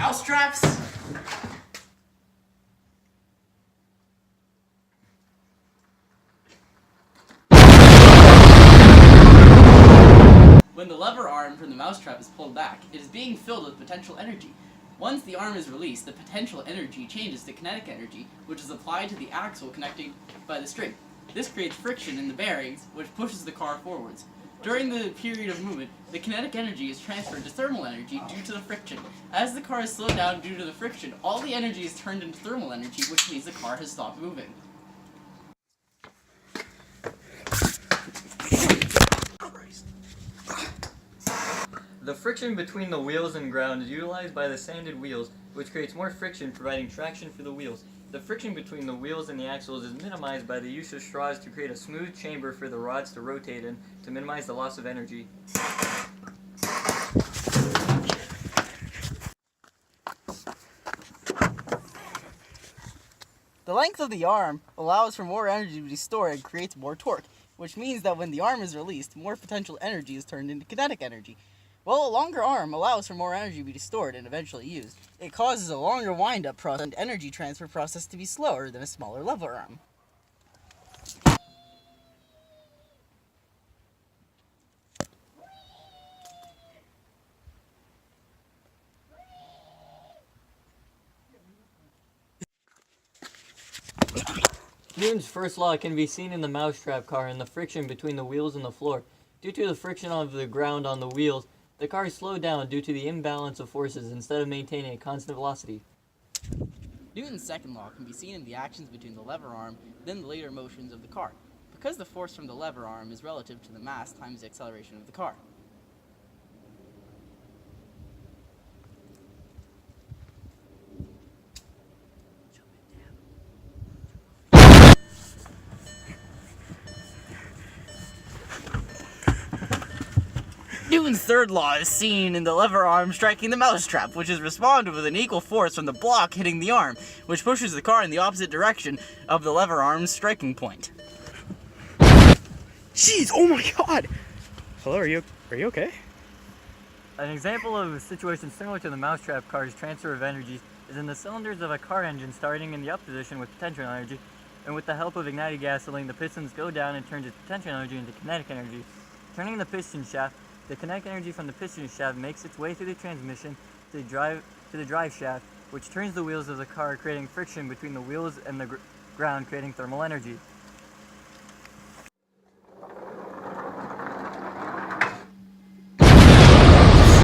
mousetraps! When the lever arm from the mousetrap is pulled back, it is being filled with potential energy. Once the arm is released, the potential energy changes to kinetic energy, which is applied to the axle connected by the string. This creates friction in the bearings, which pushes the car forwards. During the period of movement, the kinetic energy is transferred to thermal energy due to the friction. As the car is slowed down due to the friction, all the energy is turned into thermal energy, which means the car has stopped moving. The friction between the wheels and ground is utilized by the sanded wheels, which creates more friction, providing traction for the wheels. The friction between the wheels and the axles is minimized by the use of straws to create a smooth chamber for the rods to rotate in to minimize the loss of energy. The length of the arm allows for more energy to be stored and creates more torque, which means that when the arm is released, more potential energy is turned into kinetic energy. While a longer arm allows for more energy to be stored and eventually used, it causes a longer wind-up process and energy transfer process to be slower than a smaller lever arm. Newton's first law can be seen in the mousetrap car and the friction between the wheels and the floor. Due to the friction of the ground on the wheels, the car is slowed down due to the imbalance of forces instead of maintaining a constant velocity. Newton's second law can be seen in the actions between the lever arm then the later motions of the car, because the force from the lever arm is relative to the mass times the acceleration of the car. Newton's third law is seen in the lever arm striking the mousetrap, which is responded with an equal force from the block hitting the arm, which pushes the car in the opposite direction of the lever arm's striking point. Jeez, oh my god! Hello, are you okay? An example of a situation similar to the mousetrap car's transfer of energy is in the cylinders of a car engine starting in the up position with potential energy, and with the help of ignited gasoline, the pistons go down and turns its potential energy into kinetic energy. Turning the piston shaft, the kinetic energy from the piston shaft makes its way through the transmission to the drive shaft, which turns the wheels of the car, creating friction between the wheels and the ground, creating thermal energy.